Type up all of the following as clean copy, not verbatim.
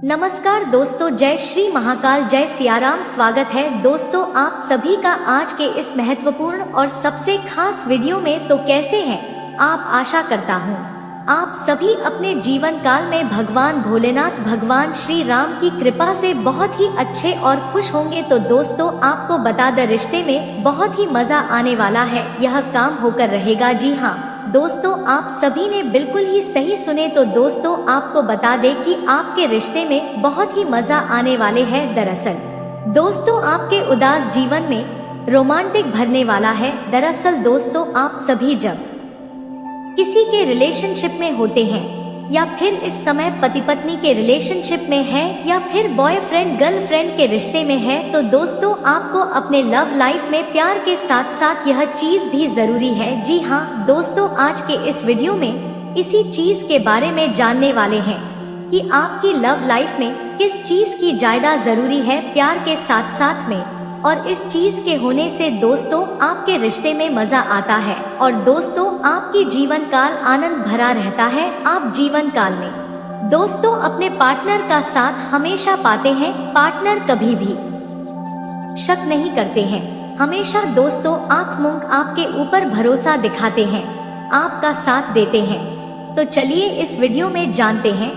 नमस्कार दोस्तों, जय श्री महाकाल, जय सियाराम। स्वागत है दोस्तों आप सभी का आज के इस महत्वपूर्ण और सबसे खास वीडियो में। तो कैसे हैं आप? आशा करता हूँ आप सभी अपने जीवन काल में भगवान भोलेनाथ, भगवान श्री राम की कृपा से बहुत ही अच्छे और खुश होंगे। तो दोस्तों आपको बता दें, रिश्ते में बहुत ही मजा आने वाला है, यह काम होकर रहेगा। जी हाँ दोस्तों, आप सभी ने बिल्कुल ही सही सुने। तो दोस्तों आपको बता दें कि आपके रिश्ते में बहुत ही मजा आने वाले हैं। दरअसल दोस्तों आपके उदास जीवन में रोमांटिक भरने वाला है। दरअसल दोस्तों आप सभी जब किसी के रिलेशनशिप में होते हैं या फिर इस समय पति पत्नी के रिलेशनशिप में है या फिर बॉयफ्रेंड गर्लफ्रेंड के रिश्ते में है, तो दोस्तों आपको अपने लव लाइफ में प्यार के साथ साथ यह चीज भी जरूरी है। जी हाँ दोस्तों, आज के इस वीडियो में इसी चीज के बारे में जानने वाले हैं कि आपकी लव लाइफ में किस चीज की ज्यादा जरूरी है प्यार के साथ साथ में, और इस चीज के होने से दोस्तों आपके रिश्ते में मजा आता है और दोस्तों आपकी जीवन काल आनंद भरा रहता है। आप जीवन काल में दोस्तों अपने पार्टनर का साथ हमेशा पाते हैं। पार्टनर कभी भी शक नहीं करते हैं, हमेशा दोस्तों आंख मूंद आपके ऊपर भरोसा दिखाते हैं, आपका साथ देते हैं। तो चलिए इस वीडियो में जानते हैं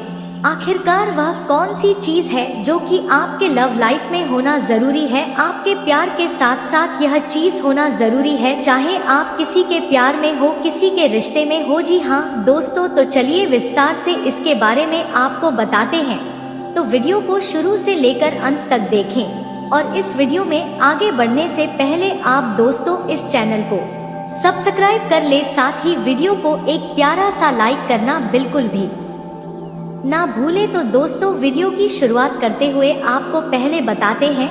आखिरकार वह कौन सी चीज है जो कि आपके लव लाइफ में होना जरूरी है। आपके प्यार के साथ साथ यह चीज होना जरूरी है, चाहे आप किसी के प्यार में हो, किसी के रिश्ते में हो। जी हाँ दोस्तों, तो चलिए विस्तार से इसके बारे में आपको बताते हैं। तो वीडियो को शुरू से लेकर अंत तक देखें और इस वीडियो में आगे बढ़ने से पहले आप दोस्तों इस चैनल को सब्सक्राइब कर ले, साथ ही वीडियो को एक प्यारा सा लाइक करना बिल्कुल भी ना भूले। तो दोस्तों वीडियो की शुरुआत करते हुए आपको पहले बताते हैं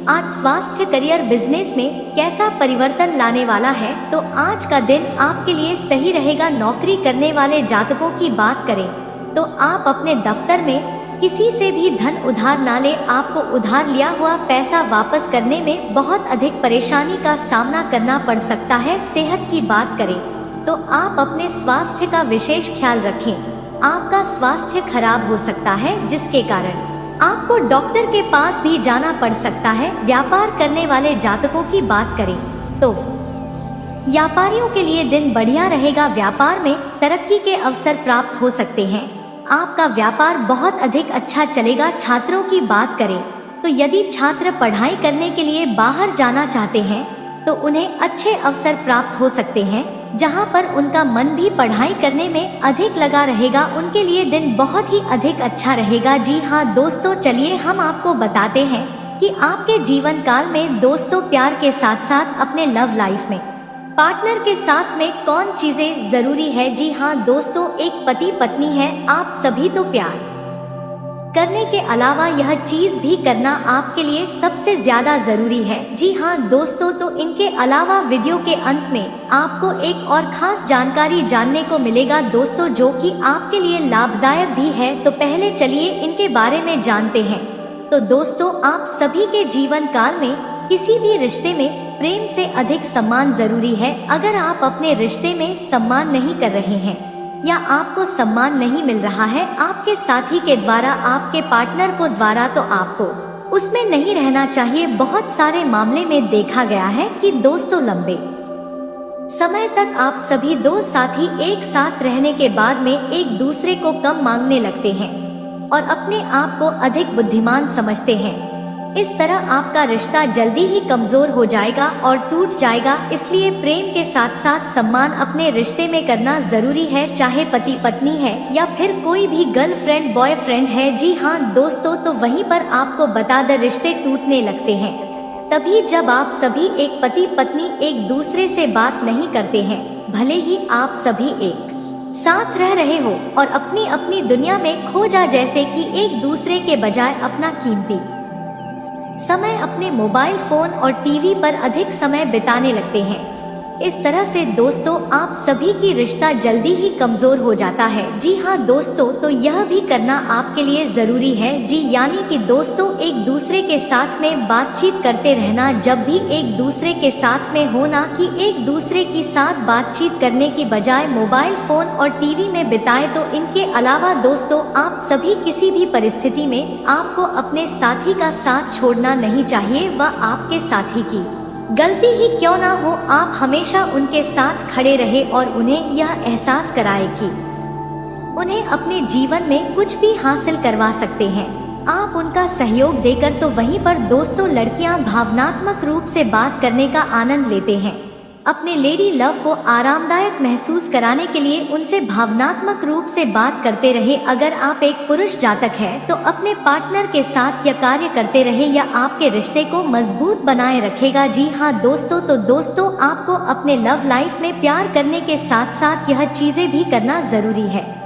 आज स्वास्थ्य, करियर, बिजनेस में कैसा परिवर्तन लाने वाला है। तो आज का दिन आपके लिए सही रहेगा। नौकरी करने वाले जातकों की बात करें तो आप अपने दफ्तर में किसी से भी धन उधार ना ले। आपको उधार लिया हुआ पैसा वापस करने में बहुत अधिक परेशानी का सामना करना पड़ सकता है। सेहत की बात करें तो आप अपने स्वास्थ्य का विशेष ख्याल रखें। आपका स्वास्थ्य खराब हो सकता है जिसके कारण आपको डॉक्टर के पास भी जाना पड़ सकता है। व्यापार करने वाले जातकों की बात करें तो व्यापारियों के लिए दिन बढ़िया रहेगा। व्यापार में तरक्की के अवसर प्राप्त हो सकते हैं। आपका व्यापार बहुत अधिक अच्छा चलेगा। छात्रों की बात करें तो यदि छात्र पढ़ाई करने के लिए बाहर जाना चाहते हैं तो उन्हें अच्छे अवसर प्राप्त हो सकते हैं, जहां पर उनका मन भी पढ़ाई करने में अधिक लगा रहेगा। उनके लिए दिन बहुत ही अधिक अच्छा रहेगा। जी हाँ दोस्तों, चलिए हम आपको बताते हैं कि आपके जीवन काल में दोस्तों प्यार के साथ साथ अपने लव लाइफ में पार्टनर के साथ में कौन चीजें जरूरी है। जी हाँ दोस्तों, एक पति पत्नी है, आप सभी तो प्यार करने के अलावा यह चीज भी करना आपके लिए सबसे ज्यादा जरूरी है। जी हाँ दोस्तों, तो इनके अलावा वीडियो के अंत में आपको एक और खास जानकारी जानने को मिलेगा दोस्तों, जो कि आपके लिए लाभदायक भी है। तो पहले चलिए इनके बारे में जानते हैं। तो दोस्तों आप सभी के जीवन काल में किसी भी रिश्ते में प्रेम से अधिक सम्मान जरूरी है। अगर आप अपने रिश्ते में सम्मान नहीं कर रहे हैं या आपको सम्मान नहीं मिल रहा है आपके साथी के द्वारा, आपके पार्टनर को द्वारा, तो आपको उसमें नहीं रहना चाहिए। बहुत सारे मामले में देखा गया है कि दोस्तों लंबे समय तक आप सभी दो साथी एक साथ रहने के बाद में एक दूसरे को कम मांगने लगते हैं और अपने आप को अधिक बुद्धिमान समझते हैं। इस तरह आपका रिश्ता जल्दी ही कमजोर हो जाएगा और टूट जाएगा। इसलिए प्रेम के साथ साथ सम्मान अपने रिश्ते में करना जरूरी है, चाहे पति पत्नी है या फिर कोई भी गर्लफ्रेंड बॉयफ्रेंड है। जी हाँ दोस्तों, तो वहीं पर आपको बता दें रिश्ते टूटने लगते हैं तभी जब आप सभी एक पति पत्नी एक दूसरे से बात नहीं करते हैं। भले ही आप सभी एक साथ रह रहे हो और अपनी अपनी दुनिया में खो जा, जैसे कि एक दूसरे के बजाय अपना कीमती समय अपने मोबाइल फोन और टीवी पर अधिक समय बिताने लगते हैं। इस तरह से दोस्तों आप सभी की रिश्ता जल्दी ही कमजोर हो जाता है। जी हाँ दोस्तों, तो यह भी करना आपके लिए जरूरी है जी, यानी कि दोस्तों एक दूसरे के साथ में बातचीत करते रहना। जब भी एक दूसरे के साथ में हो ना कि एक दूसरे के साथ बातचीत करने की बजाय मोबाइल फोन और टीवी में बिताए। तो इनके अलावा दोस्तों आप सभी किसी भी परिस्थिति में आपको अपने साथी का साथ छोड़ना नहीं चाहिए। वह आपके साथी की गलती ही क्यों ना हो, आप हमेशा उनके साथ खड़े रहे और उन्हें यह एहसास कराए कि उन्हें अपने जीवन में कुछ भी हासिल करवा सकते हैं आप उनका सहयोग देकर। तो वहीं पर दोस्तों लड़कियां भावनात्मक रूप से बात करने का आनंद लेते हैं। अपने लेडी लव को आरामदायक महसूस कराने के लिए उनसे भावनात्मक रूप से बात करते रहे। अगर आप एक पुरुष जातक है तो अपने पार्टनर के साथ यह कार्य करते रहे या आपके रिश्ते को मजबूत बनाए रखेगा। जी हाँ दोस्तों, तो दोस्तों आपको अपने लव लाइफ में प्यार करने के साथ साथ यह चीजें भी करना जरूरी है।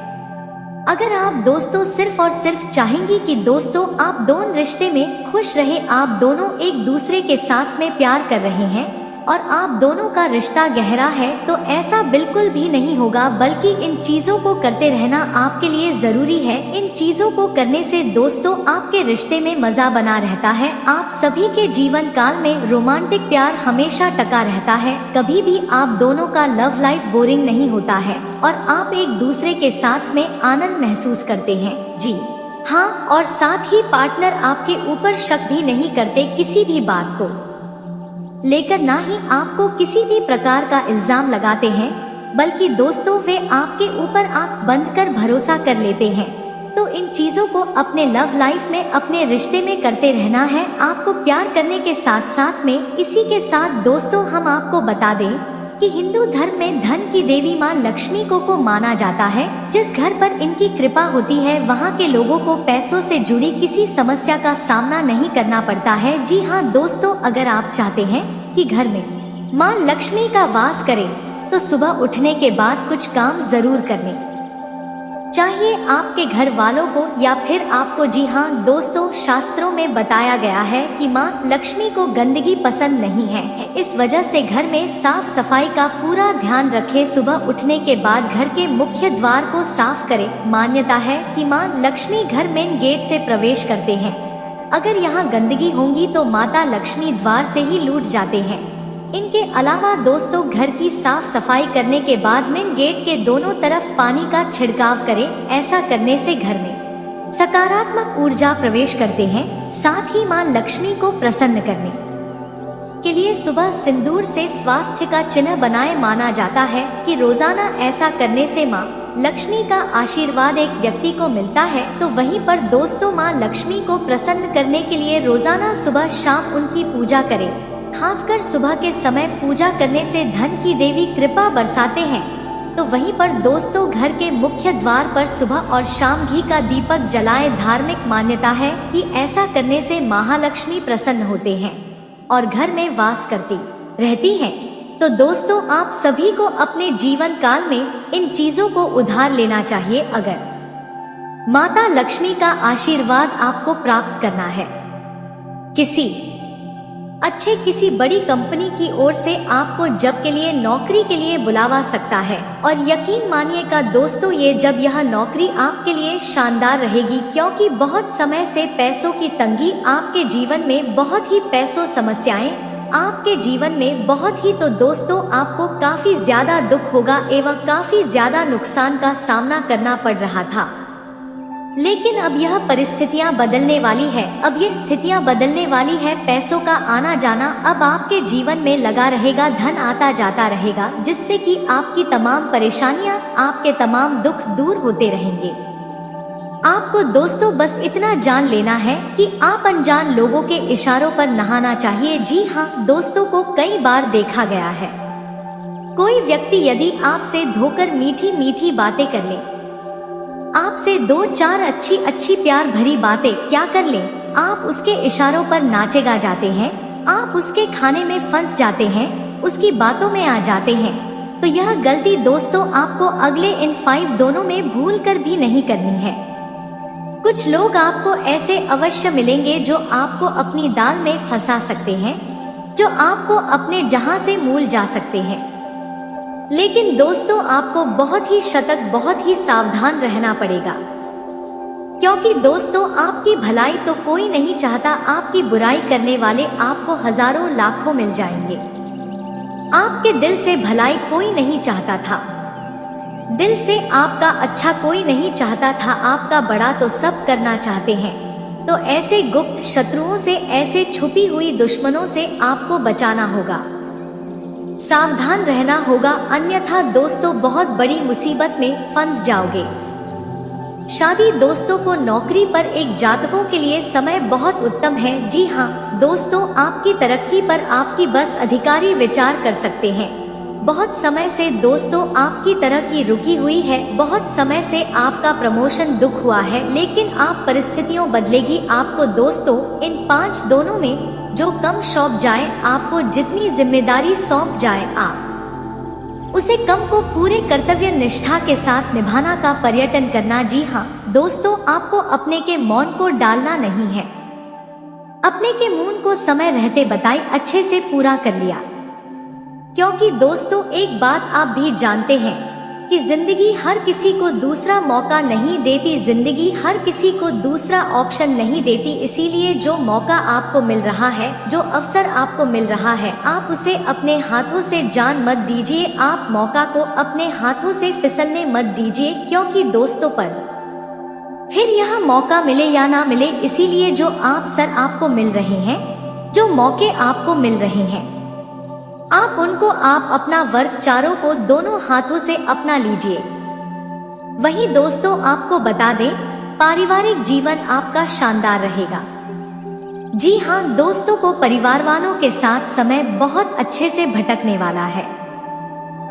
अगर आप दोस्तों सिर्फ और सिर्फ चाहेंगी कि दोस्तों आप दोनों रिश्ते में खुश रहे, आप दोनों एक दूसरे के साथ में प्यार कर रहे हैं और आप दोनों का रिश्ता गहरा है, तो ऐसा बिल्कुल भी नहीं होगा। बल्कि इन चीजों को करते रहना आपके लिए जरूरी है। इन चीजों को करने से दोस्तों आपके रिश्ते में मजा बना रहता है। आप सभी के जीवन काल में रोमांटिक प्यार हमेशा टका रहता है। कभी भी आप दोनों का लव लाइफ बोरिंग नहीं होता है और आप एक दूसरे के साथ में आनंद महसूस करते हैं। जी हाँ, और साथ ही पार्टनर आपके ऊपर शक भी नहीं करते किसी भी बात को लेकर, ना ही आपको किसी भी प्रकार का इल्जाम लगाते हैं, बल्कि दोस्तों वे आपके ऊपर आंख बंद कर भरोसा कर लेते हैं। तो इन चीजों को अपने लव लाइफ में अपने रिश्ते में करते रहना है आपको प्यार करने के साथ साथ में। इसी के साथ दोस्तों हम आपको बता दें कि हिंदू धर्म में धन की देवी माँ लक्ष्मी को माना जाता है। जिस घर पर इनकी कृपा होती है वहाँ के लोगों को पैसों से जुड़ी किसी समस्या का सामना नहीं करना पड़ता है। जी हाँ दोस्तों, अगर आप चाहते हैं कि घर में माँ लक्ष्मी का वास करे तो सुबह उठने के बाद कुछ काम जरूर करने चाहिए आपके घर वालों को या फिर आपको। जी हाँ दोस्तों, शास्त्रों में बताया गया है कि माँ लक्ष्मी को गंदगी पसंद नहीं है, इस वजह से घर में साफ सफाई का पूरा ध्यान रखें। सुबह उठने के बाद घर के मुख्य द्वार को साफ करें। मान्यता है कि माँ लक्ष्मी घर मेन गेट से प्रवेश करते हैं। अगर यहाँ गंदगी होंगी तो माता लक्ष्मी द्वार से ही लूट जाते हैं। इनके अलावा दोस्तों घर की साफ सफाई करने के बाद मेन गेट के दोनों तरफ पानी का छिड़काव करें। ऐसा करने से घर में सकारात्मक ऊर्जा प्रवेश करते हैं। साथ ही मां लक्ष्मी को प्रसन्न करने के लिए सुबह सिंदूर से स्वास्थ्य का चिन्ह बनाए। माना जाता है कि रोजाना ऐसा करने से मां लक्ष्मी का आशीर्वाद एक व्यक्ति को मिलता है। तो वहीं पर दोस्तों मां लक्ष्मी को प्रसन्न करने के लिए रोजाना सुबह शाम उनकी पूजा करें। खासकर सुबह के समय पूजा करने से धन की देवी कृपा बरसाते हैं। तो वहीं पर दोस्तों घर के मुख्य द्वार पर सुबह और शाम घी का दीपक जलाएं। धार्मिक मान्यता है कि ऐसा करने से महालक्ष्मी प्रसन्न होते हैं और घर में वास करती रहती हैं। तो दोस्तों आप सभी को अपने जीवन काल में इन चीजों को उधार लेना चाहिए अगर माता लक्ष्मी का आशीर्वाद आपको प्राप्त करना है। किसी बड़ी कंपनी की ओर से आपको जब के लिए नौकरी के लिए बुलावा सकता है और यकीन मानिएगा दोस्तों यह नौकरी आपके लिए शानदार रहेगी, क्योंकि बहुत समय से पैसों की तंगी आपके जीवन में, बहुत ही पैसों समस्याएं आपके जीवन में बहुत ही। तो दोस्तों आपको काफी ज्यादा दुख होगा एवं काफी ज्यादा नुकसान का सामना करना पड़ रहा था, लेकिन अब यह परिस्थितियां बदलने वाली है। अब ये स्थितियां बदलने वाली है। पैसों का आना जाना अब आपके जीवन में लगा रहेगा, धन आता जाता रहेगा, जिससे कि आपकी तमाम परेशानियां, आपके तमाम दुख दूर होते रहेंगे। आपको दोस्तों बस इतना जान लेना है कि आप अनजान लोगों के इशारों पर नहाना चाहिए। जी हाँ दोस्तों, को कई बार देखा गया है, कोई व्यक्ति यदि आपसे धोकर मीठी मीठी बातें कर ले, आपसे 2-4 अच्छी प्यार भरी बातें क्या कर ले, आप उसके इशारों पर नाचेगा जाते हैं, आप उसके खाने में फंस जाते हैं, उसकी बातों में आ जाते हैं। तो यह गलती दोस्तों आपको अगले इन 5 दोनों में भूल कर भी नहीं करनी है। कुछ लोग आपको ऐसे अवश्य मिलेंगे जो आपको अपनी दाल में फंसा सकते हैं, जो आपको अपने जहां से मूल जा सकते हैं। लेकिन दोस्तों आपको बहुत ही सतर्क, बहुत ही सावधान रहना पड़ेगा, क्योंकि दोस्तों आपकी भलाई तो कोई नहीं चाहता, आपकी बुराई करने वाले आपको हजारों लाखों मिल जाएंगे। आपके दिल से भलाई कोई नहीं चाहता था, दिल से आपका अच्छा कोई नहीं चाहता था, आपका बड़ा तो सब करना चाहते हैं। तो ऐसे गुप्त शत्रुओं से, ऐसे छुपी हुई दुश्मनों से आपको बचाना होगा, सावधान रहना होगा, अन्यथा दोस्तों बहुत बड़ी मुसीबत में फंस जाओगे। शादी दोस्तों को नौकरी पर एक जातकों के लिए समय बहुत उत्तम है। जी हाँ दोस्तों, आपकी तरक्की पर आपकी बस अधिकारी विचार कर सकते हैं। बहुत समय से दोस्तों आपकी तरक्की रुकी हुई है, बहुत समय से आपका प्रमोशन दुख हुआ है, लेकिन आप परिस्थितियों बदलेगी आपको दोस्तों। इन 5 दोनों में जो कम सौंप जाए, आपको जितनी जिम्मेदारी सौंप जाए, आप उसे कम को पूरे कर्तव्य निष्ठा के साथ निभाना का पर्यटन करना। जी हाँ दोस्तों, आपको अपने के मौन को डालना नहीं है, अपने के मौन को समय रहते बताई अच्छे से पूरा कर लिया। क्योंकि दोस्तों एक बात आप भी जानते हैं कि जिंदगी हर किसी को दूसरा मौका नहीं देती, जिंदगी हर किसी को दूसरा ऑप्शन नहीं देती। इसीलिए जो मौका आपको मिल रहा है, जो अवसर आपको मिल रहा है, आप उसे अपने हाथों से जान मत दीजिए, आप मौका को अपने हाथों से फिसलने मत दीजिए। क्योंकि दोस्तों पर फिर यह मौका मिले या ना मिले, इसीलिए जो अवसर आपको मिल रहे हैं, जो मौके आपको मिल रहे हैं, आप उनको, आप अपना वर्ग चारों को दोनों हाथों से अपना लीजिए। वहीं दोस्तों आपको बता दें, पारिवारिक जीवन आपका शानदार रहेगा। जी हाँ दोस्तों को परिवार वालों के साथ समय बहुत अच्छे से भटकने वाला है।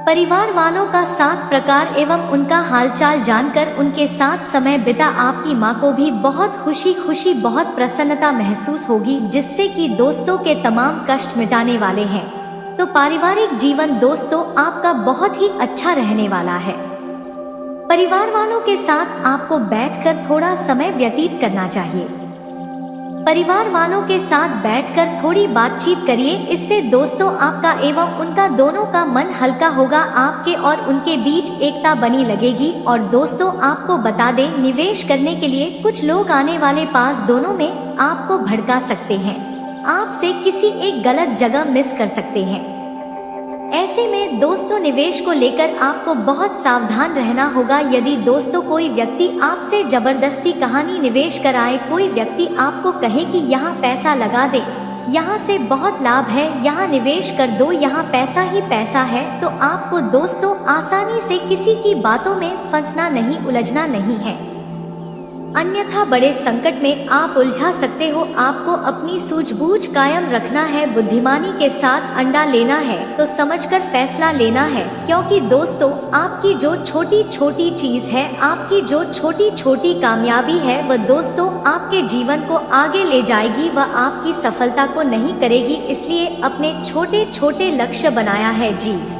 परिवार वालों का साथ प्रकार एवं उनका हालचाल जानकर उनके साथ समय बिता आपकी माँ को भी बहुत खुशी, बहुत प्रसन्नता महसूस होगी, जिससे कि दोस्तों के तमाम कष्ट मिटाने वाले हैं। तो पारिवारिक जीवन दोस्तों आपका बहुत ही अच्छा रहने वाला है। परिवार वालों के साथ आपको बैठकर थोड़ा समय व्यतीत करना चाहिए। परिवार वालों के साथ बैठकर थोड़ी बातचीत करिए, इससे दोस्तों आपका एवं उनका दोनों का मन हल्का होगा, आपके और उनके बीच एकता बनी लगेगी। और दोस्तों आपको बता दें, निवेश करने के लिए कुछ लोग आने वाले पास दोनों में आपको भड़का सकते हैं, आपसे किसी एक गलत जगह मिस कर सकते हैं। ऐसे में दोस्तों निवेश को लेकर आपको बहुत सावधान रहना होगा। यदि दोस्तों कोई व्यक्ति आपसे जबरदस्ती कहानी निवेश कराए, कोई व्यक्ति आपको कहे कि यहाँ पैसा लगा दे, यहाँ से बहुत लाभ है, यहाँ निवेश कर दो, यहाँ पैसा ही पैसा है, तो आपको दोस्तों आसानी से किसी की बातों में फंसना नहीं, उलझना नहीं है, अन्यथा बड़े संकट में आप उलझा सकते हो। आपको अपनी सूझबूझ कायम रखना है, बुद्धिमानी के साथ अंडा लेना है तो समझकर फैसला लेना है। क्योंकि दोस्तों आपकी जो छोटी छोटी चीज है, आपकी जो छोटी छोटी कामयाबी है, वह दोस्तों आपके जीवन को आगे ले जाएगी, वह आपकी सफलता को नहीं करेगी। इसलिए अपने छोटे छोटे लक्ष्य बनाया है जीवन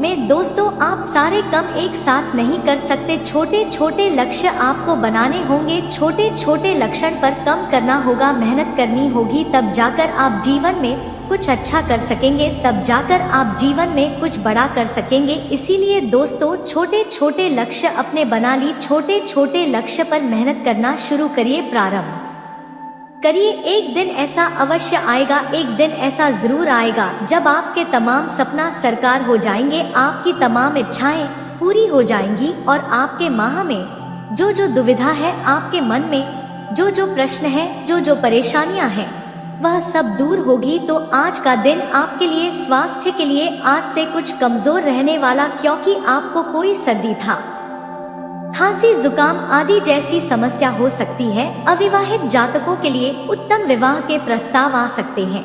में दोस्तों, आप सारे काम एक साथ नहीं कर सकते, छोटे छोटे लक्ष्य आपको बनाने होंगे, छोटे छोटे लक्ष्य पर कम करना होगा, मेहनत करनी होगी, तब जाकर आप जीवन में कुछ अच्छा कर सकेंगे, तब जाकर आप जीवन में कुछ बड़ा कर सकेंगे। इसीलिए दोस्तों छोटे छोटे लक्ष्य अपने बना ली, छोटे छोटे लक्ष्य पर मेहनत करना शुरू करिए, प्रारंभ करिए। एक दिन ऐसा अवश्य आएगा, एक दिन ऐसा जरूर आएगा जब आपके तमाम सपना साकार हो जाएंगे, आपकी तमाम इच्छाएं पूरी हो जाएंगी और आपके माह में जो जो दुविधा है, आपके मन में जो जो प्रश्न है, जो जो परेशानियां हैं, वह सब दूर होगी। तो आज का दिन आपके लिए स्वास्थ्य के लिए आज से कुछ कमजोर रहने वाला, क्योंकि आपको कोई सर्दी था, खांसी, जुकाम आदि जैसी समस्या हो सकती है। अविवाहित जातकों के लिए उत्तम विवाह के प्रस्ताव आ सकते हैं।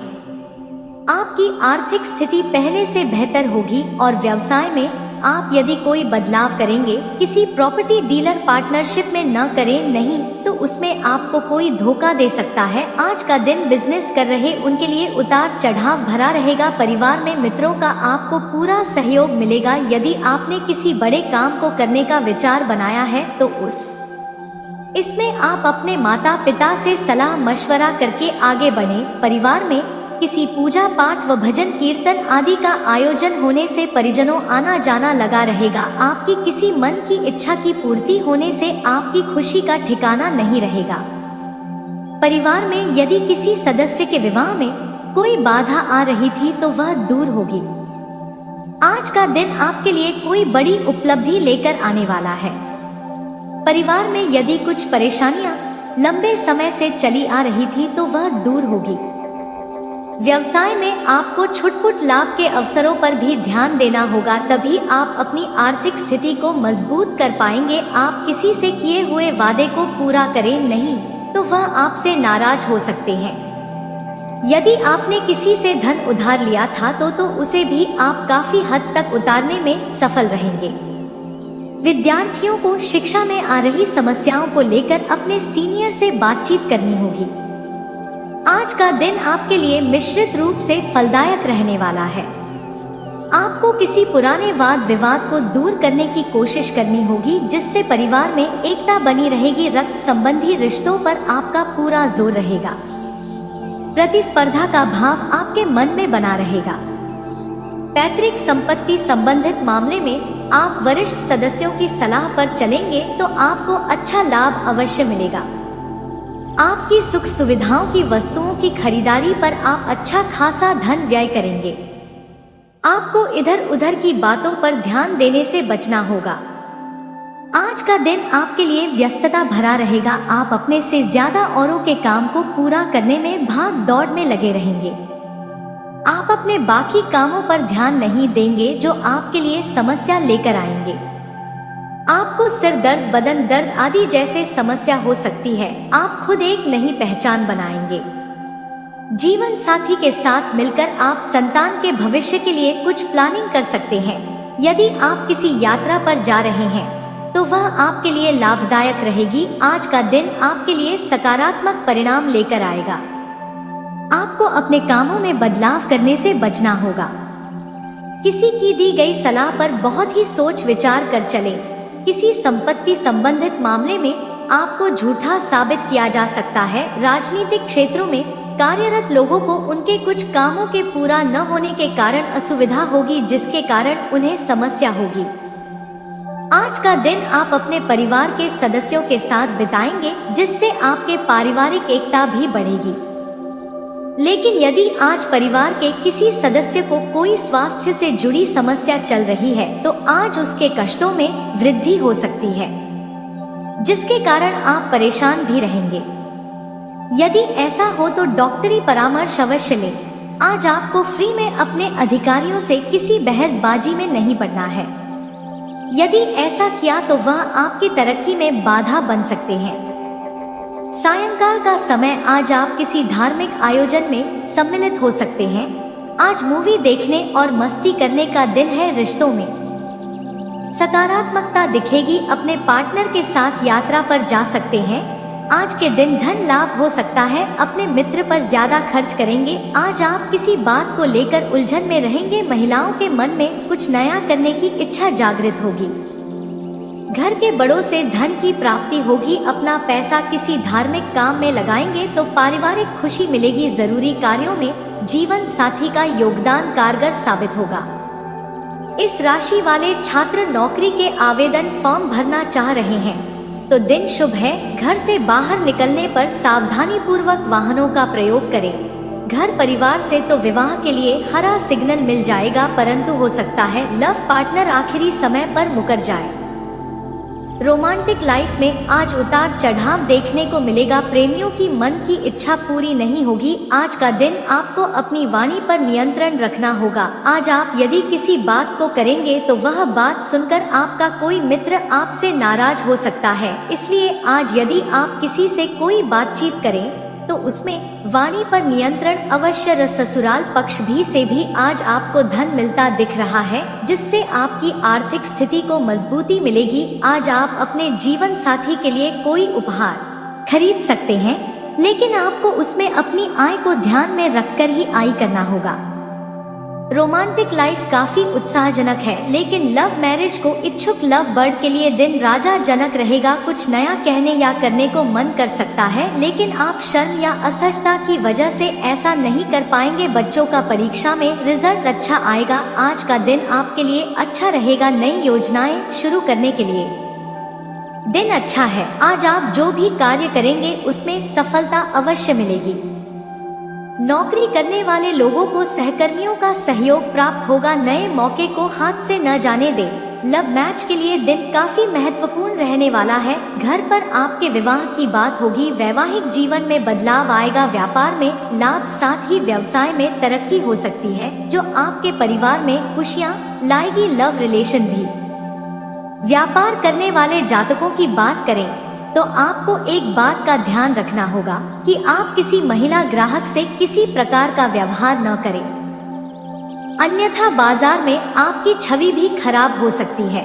आपकी आर्थिक स्थिति पहले से बेहतर होगी और व्यवसाय में आप यदि कोई बदलाव करेंगे, किसी प्रॉपर्टी डीलर पार्टनरशिप में न करें, नहीं तो उसमें आपको कोई धोखा दे सकता है। आज का दिन बिजनेस कर रहे उनके लिए उतार चढ़ाव भरा रहेगा। परिवार में मित्रों का आपको पूरा सहयोग मिलेगा। यदि आपने किसी बड़े काम को करने का विचार बनाया है तो इसमें आप अपने माता पिता से सलाह मशवरा करके आगे बढ़ें। परिवार में किसी पूजा पाठ व भजन कीर्तन आदि का आयोजन होने से परिजनों आना जाना लगा रहेगा। आपकी किसी मन की इच्छा की पूर्ति होने से आपकी खुशी का ठिकाना नहीं रहेगा। परिवार में यदि किसी सदस्य के विवाह में कोई बाधा आ रही थी तो वह दूर होगी। आज का दिन आपके लिए कोई बड़ी उपलब्धि लेकर आने वाला है। परिवार में यदि कुछ परेशानियां लंबे समय से चली आ रही थी तो वह दूर होगी। व्यवसाय में आपको छुटपुट लाभ के अवसरों पर भी ध्यान देना होगा, तभी आप अपनी आर्थिक स्थिति को मजबूत कर पाएंगे। आप किसी से किए हुए वादे को पूरा करें नहीं तो वह आपसे नाराज हो सकते हैं। यदि आपने किसी से धन उधार लिया था तो उसे भी आप काफी हद तक उतारने में सफल रहेंगे। विद्यार्थियों को शिक्षा में आ रही समस्याओं को लेकर अपने सीनियर से बातचीत करनी होगी। आज का दिन आपके लिए मिश्रित रूप से फलदायक रहने वाला है। आपको किसी पुराने वाद विवाद को दूर करने की कोशिश करनी होगी, जिससे परिवार में एकता बनी रहेगी। रक्त संबंधी रिश्तों पर आपका पूरा जोर रहेगा। प्रतिस्पर्धा का भाव आपके मन में बना रहेगा। पैतृक संपत्ति संबंधित मामले में आप वरिष्ठ सदस्यों की सलाह पर चलेंगे तो आपको अच्छा लाभ अवश्य मिलेगा। आपकी सुख सुविधाओं की वस्तुओं की खरीदारी पर आप अच्छा खासा धन व्यय करेंगे। आपको इधर उधर की बातों पर ध्यान देने से बचना होगा। आज का दिन आपके लिए व्यस्तता भरा रहेगा। आप अपने से ज्यादा औरों के काम को पूरा करने में भाग दौड़ में लगे रहेंगे। आप अपने बाकी कामों पर ध्यान नहीं देंगे जो आपके लिए समस्या लेकर आएंगे। आपको सिर दर्द, बदन दर्द आदि जैसे समस्या हो सकती है। आप खुद एक नई पहचान बनाएंगे। जीवन साथी के साथ मिलकर आप संतान के भविष्य के लिए कुछ प्लानिंग कर सकते हैं। यदि आप किसी यात्रा पर जा रहे हैं तो वह आपके लिए लाभदायक रहेगी। आज का दिन आपके लिए सकारात्मक परिणाम लेकर आएगा। आपको अपने कामों में बदलाव करने से बचना होगा। किसी की दी गई सलाह पर बहुत ही सोच विचार कर चलें। किसी संपत्ति संबंधित मामले में आपको झूठा साबित किया जा सकता है। राजनीतिक क्षेत्रों में कार्यरत लोगों को उनके कुछ कामों के पूरा न होने के कारण असुविधा होगी, जिसके कारण उन्हें समस्या होगी। आज का दिन आप अपने परिवार के सदस्यों के साथ बिताएंगे, जिससे आपके पारिवारिक एकता भी बढ़ेगी। लेकिन यदि आज परिवार के किसी सदस्य को कोई स्वास्थ्य से जुड़ी समस्या चल रही है तो आज उसके कष्टों में वृद्धि हो सकती है, जिसके कारण आप परेशान भी रहेंगे। यदि ऐसा हो तो डॉक्टरी परामर्श अवश्य लें। आज आपको फ्री में अपने अधिकारियों से किसी बहसबाजी में नहीं पड़ना है। यदि ऐसा किया तो वह आपकी तरक्की में बाधा बन सकते हैं। सायंकाल का समय आज आप किसी धार्मिक आयोजन में सम्मिलित हो सकते हैं। आज मूवी देखने और मस्ती करने का दिन है। रिश्तों में सकारात्मकता दिखेगी। अपने पार्टनर के साथ यात्रा पर जा सकते हैं। आज के दिन धन लाभ हो सकता है। अपने मित्र पर ज्यादा खर्च करेंगे। आज आप किसी बात को लेकर उलझन में रहेंगे। महिलाओं के मन में कुछ नया करने की इच्छा जागृत होगी। घर के बड़ों से धन की प्राप्ति होगी। अपना पैसा किसी धार्मिक काम में लगाएंगे तो पारिवारिक खुशी मिलेगी। जरूरी कार्यों में जीवन साथी का योगदान कारगर साबित होगा। इस राशि वाले छात्र नौकरी के आवेदन फॉर्म भरना चाह रहे हैं तो दिन शुभ है। घर से बाहर निकलने पर सावधानी पूर्वक वाहनों का प्रयोग करें। घर परिवार से तो विवाह के लिए हरा सिग्नल मिल जाएगा, परंतु हो सकता है लव पार्टनर आखिरी समय पर मुकर जाए। रोमांटिक लाइफ में आज उतार चढ़ाव देखने को मिलेगा। प्रेमियों की मन की इच्छा पूरी नहीं होगी। आज का दिन आपको अपनी वाणी पर नियंत्रण रखना होगा। आज आप यदि किसी बात को करेंगे तो वह बात सुनकर आपका कोई मित्र आपसे नाराज हो सकता है। इसलिए आज यदि आप किसी से कोई बातचीत करें तो उसमें वाणी पर नियंत्रण अवश्य। ससुराल पक्ष से भी आज आपको धन मिलता दिख रहा है, जिससे आपकी आर्थिक स्थिति को मजबूती मिलेगी। आज आप अपने जीवन साथी के लिए कोई उपहार खरीद सकते हैं, लेकिन आपको उसमें अपनी आय को ध्यान में रखकर ही आय करना होगा। रोमांटिक लाइफ काफी उत्साहजनक है, लेकिन लव मैरिज को इच्छुक लव बर्ड के लिए दिन राजा जनक रहेगा। कुछ नया कहने या करने को मन कर सकता है, लेकिन आप शर्म या असहजता की वजह से ऐसा नहीं कर पाएंगे। बच्चों का परीक्षा में रिजल्ट अच्छा आएगा। आज का दिन आपके लिए अच्छा रहेगा। नई योजनाएं शुरू करने के लिए दिन अच्छा है। आज आप जो भी कार्य करेंगे उसमें सफलता अवश्य मिलेगी। नौकरी करने वाले लोगों को सहकर्मियों का सहयोग प्राप्त होगा। नए मौके को हाथ से न जाने दें। लव मैच के लिए दिन काफी महत्वपूर्ण रहने वाला है। घर पर आपके विवाह की बात होगी। वैवाहिक जीवन में बदलाव आएगा। व्यापार में लाभ, साथ ही व्यवसाय में तरक्की हो सकती है, जो आपके परिवार में खुशियां लाएगी। लव रिलेशन भी। व्यापार करने वाले जातकों की बात करें तो आपको एक बात का ध्यान रखना होगा कि आप किसी महिला ग्राहक से किसी प्रकार का व्यवहार न करें, अन्यथा बाजार में आपकी छवि भी खराब हो सकती है।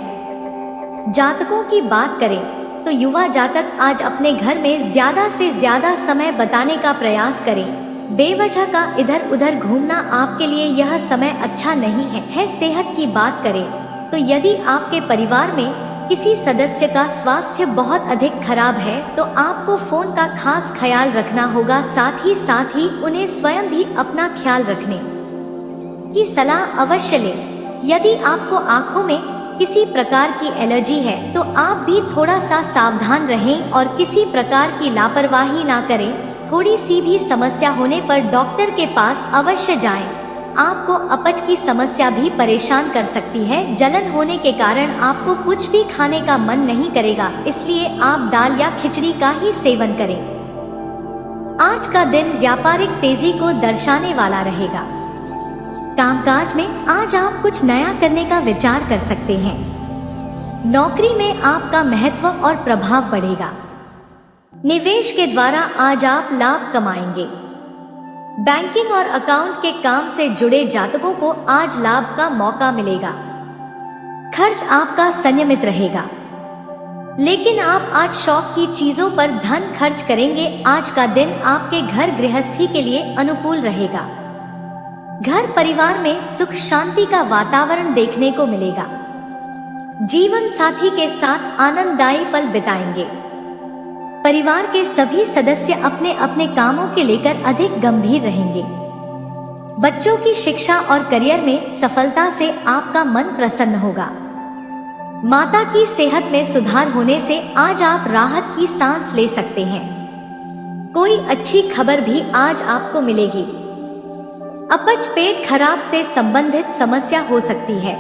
जातकों की बात करें तो युवा जातक आज अपने घर में ज्यादा से ज्यादा समय बिताने का प्रयास करें। बेवजह का इधर उधर घूमना आपके लिए यह समय अच्छा नहीं है। सेहत की बात करें तो यदि आपके परिवार में किसी सदस्य का स्वास्थ्य बहुत अधिक खराब है तो आपको फोन का खास ख्याल रखना होगा। साथ ही उन्हें स्वयं भी अपना ख्याल रखने की सलाह अवश्य लें। यदि आपको आंखों में किसी प्रकार की एलर्जी है तो आप भी थोड़ा सा सावधान रहें और किसी प्रकार की लापरवाही ना करें। थोड़ी सी भी समस्या होने पर डॉक्टर के पास अवश्य जाएं। आपको अपच की समस्या भी परेशान कर सकती है। जलन होने के कारण आपको कुछ भी खाने का मन नहीं करेगा, इसलिए आप दाल या खिचड़ी का ही सेवन करें। आज का दिन व्यापारिक तेजी को दर्शाने वाला रहेगा। कामकाज में आज आप कुछ नया करने का विचार कर सकते हैं। नौकरी में आपका महत्व और प्रभाव बढ़ेगा। निवेश के द्वारा आज आप लाभ कमाएंगे। बैंकिंग और अकाउंट के काम से जुड़े जातकों को आज लाभ का मौका मिलेगा। खर्च आपका संयमित रहेगा, लेकिन आप आज शौक की चीजों पर धन खर्च करेंगे। आज का दिन आपके घर गृहस्थी के लिए अनुकूल रहेगा। घर परिवार में सुख शांति का वातावरण देखने को मिलेगा। जीवन साथी के साथ आनंददायी पल बिताएंगे। परिवार के सभी सदस्य अपने अपने कामों के लेकर अधिक गंभीर रहेंगे। बच्चों की शिक्षा और करियर में सफलता से आपका मन प्रसन्न होगा। माता की सेहत में सुधार होने से आज आप राहत की सांस ले सकते हैं। कोई अच्छी खबर भी आज आपको मिलेगी। अपच, पेट खराब से संबंधित समस्या हो सकती है।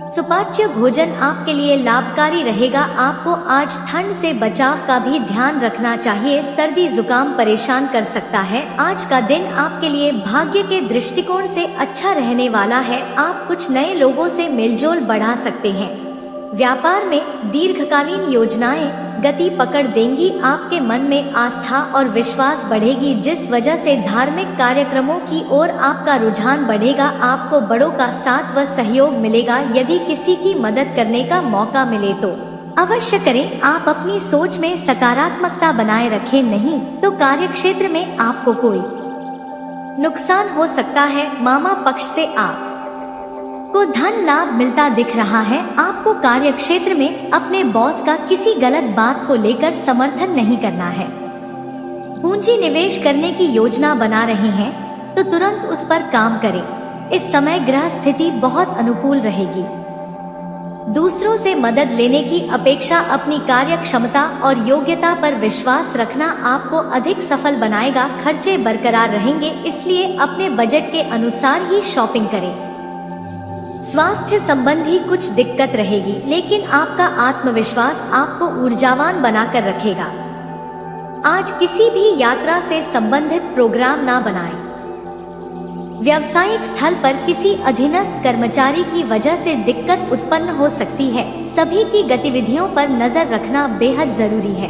सुपाच्य भोजन आपके लिए लाभकारी रहेगा। आपको आज ठंड से बचाव का भी ध्यान रखना चाहिए। सर्दी जुकाम परेशान कर सकता है। आज का दिन आपके लिए भाग्य के दृष्टिकोण से अच्छा रहने वाला है। आप कुछ नए लोगों से मेलजोल बढ़ा सकते हैं। व्यापार में दीर्घकालीन योजनाएं गति पकड़ देंगी। आपके मन में आस्था और विश्वास बढ़ेगी, जिस वजह से धार्मिक कार्यक्रमों की ओर आपका रुझान बढ़ेगा। आपको बड़ों का साथ व सहयोग मिलेगा। यदि किसी की मदद करने का मौका मिले तो अवश्य करें। आप अपनी सोच में सकारात्मकता बनाए रखें, नहीं तो कार्यक्षेत्र में आपको कोई नुकसान हो सकता है। मामा पक्ष से आप को धन लाभ मिलता दिख रहा है। आपको कार्य क्षेत्र में अपने बॉस का किसी गलत बात को लेकर समर्थन नहीं करना है। पूंजी निवेश करने की योजना बना रहे हैं तो तुरंत उस पर काम करें। इस समय ग्रह स्थिति बहुत अनुकूल रहेगी। दूसरों से मदद लेने की अपेक्षा अपनी कार्य क्षमता और योग्यता पर विश्वास रखना आपको अधिक सफल बनाएगा। खर्चे बरकरार रहेंगे, इसलिए अपने बजट के अनुसार ही शॉपिंग करें। स्वास्थ्य संबंधी कुछ दिक्कत रहेगी, लेकिन आपका आत्मविश्वास आपको ऊर्जावान बनाकर रखेगा। आज किसी भी यात्रा से संबंधित प्रोग्राम ना बनाएं। व्यावसायिक स्थल पर किसी अधीनस्थ कर्मचारी की वजह से दिक्कत उत्पन्न हो सकती है। सभी की गतिविधियों पर नजर रखना बेहद जरूरी है।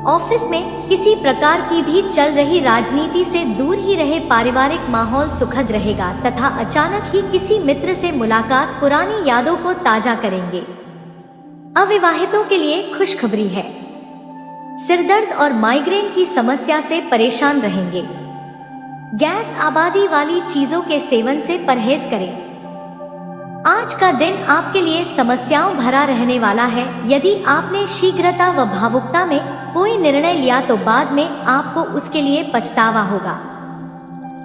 ऑफिस में किसी प्रकार की भी चल रही राजनीति से दूर ही रहे। पारिवारिक माहौल सुखद रहेगा तथा अचानक ही किसी मित्र से मुलाकात पुरानी यादों को ताजा करेंगे। अविवाहितों के लिए खुशखबरी है। सिरदर्द और माइग्रेन की समस्या से परेशान रहेंगे। गैस आबादी वाली चीजों के सेवन से परहेज करें। आज का दिन आपके लिए समस्याओं भरा रहने वाला है। यदि आपने शीघ्रता व भावुकता में कोई निर्णय लिया तो बाद में आपको उसके लिए पछतावा होगा।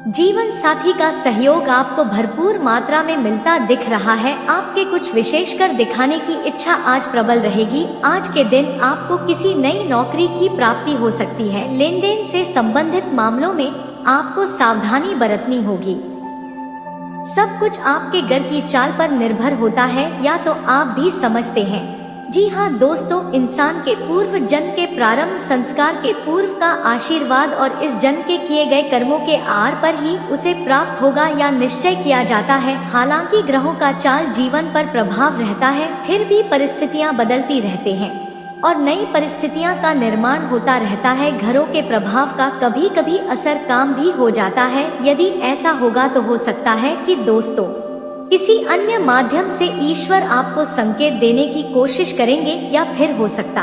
जीवन साथी का सहयोग आपको भरपूर मात्रा में मिलता दिख रहा है। आपके कुछ विशेषकर दिखाने की इच्छा आज प्रबल रहेगी। आज के दिन आपको किसी नई नौकरी की प्राप्ति हो सकती है। लेन देन से संबंधित मामलों में आपको सावधानी बरतनी होगी। सब कुछ आपके घर की चाल पर निर्भर होता है, या तो आप भी समझते हैं। जी हाँ दोस्तों, इंसान के पूर्व जन्म के प्रारंभ संस्कार के पूर्व का आशीर्वाद और इस जन्म के किए गए कर्मों के आधार पर ही उसे प्राप्त होगा या निश्चय किया जाता है। हालांकि ग्रहों का चाल जीवन पर प्रभाव रहता है, फिर भी परिस्थितियाँ बदलती रहते हैं और नई परिस्थितियां का निर्माण होता रहता है। घरों के प्रभाव का कभी कभी असर काम भी हो जाता है। यदि ऐसा होगा तो हो सकता है कि दोस्तों किसी अन्य माध्यम से ईश्वर आपको संकेत देने की कोशिश करेंगे, या फिर हो सकता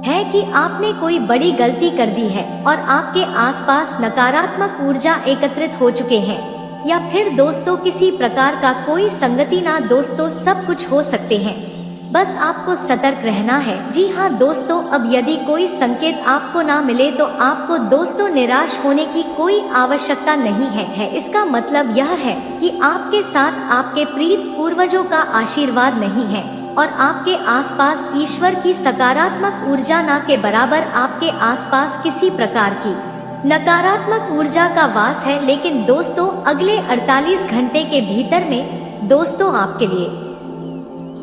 है कि आपने कोई बड़ी गलती कर दी है और आपके आसपास नकारात्मक ऊर्जा एकत्रित हो चुके हैं, या फिर दोस्तों किसी प्रकार का कोई संगति ना। दोस्तों सब कुछ हो सकते हैं, बस आपको सतर्क रहना है। जी हाँ दोस्तों, अब यदि कोई संकेत आपको ना मिले तो आपको दोस्तों निराश होने की कोई आवश्यकता नहीं है। इसका मतलब यह है कि आपके साथ आपके प्रिय पूर्वजों का आशीर्वाद नहीं है और आपके आसपास ईश्वर की सकारात्मक ऊर्जा ना के बराबर आपके आसपास किसी प्रकार की नकारात्मक ऊर्जा का वास है। लेकिन दोस्तों अगले 48 घंटे के भीतर में दोस्तों आपके लिए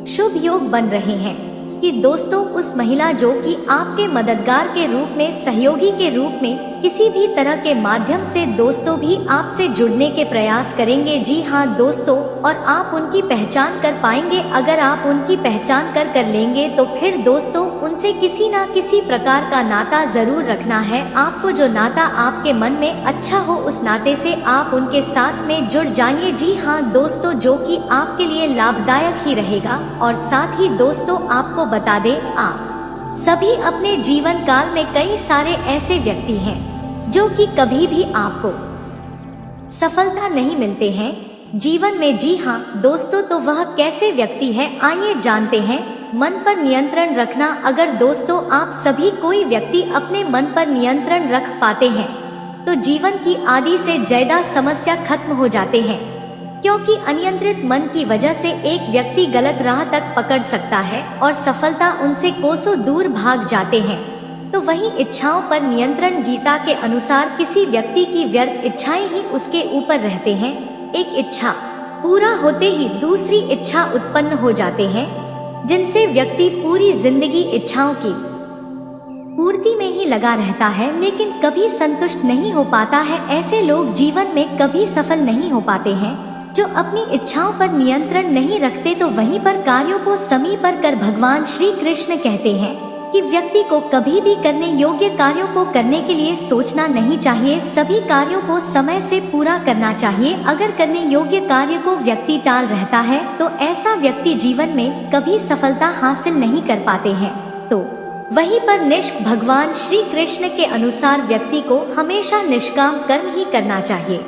शुभ योग बन रहे हैं कि दोस्तों उस महिला जो कि आपके मददगार के रूप में, सहयोगी के रूप में किसी भी तरह के माध्यम से दोस्तों भी आपसे जुड़ने के प्रयास करेंगे। जी हाँ दोस्तों, और आप उनकी पहचान कर पाएंगे। अगर आप उनकी पहचान कर लेंगे तो फिर दोस्तों उनसे किसी ना किसी प्रकार का नाता जरूर रखना है। आपको जो नाता आपके मन में अच्छा हो उस नाते से आप उनके साथ में जुड़ जाइए। जी हाँ दोस्तों, जो कि आपके लिए लाभदायक ही रहेगा। और साथ ही दोस्तों आपको बता दें, आप सभी अपने जीवन काल में कई सारे ऐसे व्यक्ति हैं जो कि कभी भी आपको सफलता नहीं मिलते हैं जीवन में। जी हाँ दोस्तों, तो वह कैसे व्यक्ति है आइए जानते हैं। मन पर नियंत्रण रखना। अगर दोस्तों आप सभी कोई व्यक्ति अपने मन पर नियंत्रण रख पाते हैं तो जीवन की आधी से ज्यादा समस्या खत्म हो जाते हैं, क्योंकि अनियंत्रित मन की वजह से एक व्यक्ति गलत राह तक पकड़ सकता है और सफलता उनसे कोसों दूर भाग जाते हैं। तो वही इच्छाओं पर नियंत्रण। गीता के अनुसार किसी व्यक्ति की व्यर्थ इच्छाएं ही उसके ऊपर रहते हैं। एक इच्छा पूरा होते ही दूसरी इच्छा उत्पन्न हो जाते हैं, जिनसे व्यक्ति पूरी जिंदगी इच्छाओं की पूर्ति में ही लगा रहता है, लेकिन कभी संतुष्ट नहीं हो पाता है। ऐसे लोग जीवन में कभी सफल नहीं हो पाते हैं। जो अपनी इच्छाओं पर नियंत्रण नहीं रखते तो वहीं पर कार्यों को समीप पर कर भगवान श्री कृष्ण कहते हैं कि व्यक्ति को कभी भी करने योग्य कार्यों को करने के लिए सोचना नहीं चाहिए। सभी कार्यों को समय से पूरा करना चाहिए। अगर करने योग्य कार्य को व्यक्ति टाल रहता है तो ऐसा व्यक्ति जीवन में कभी सफलता हासिल नहीं कर पाते हैं। तो वहीं पर निष्क भगवान श्री कृष्ण के अनुसार व्यक्ति को हमेशा निष्काम कर्म ही करना चाहिए।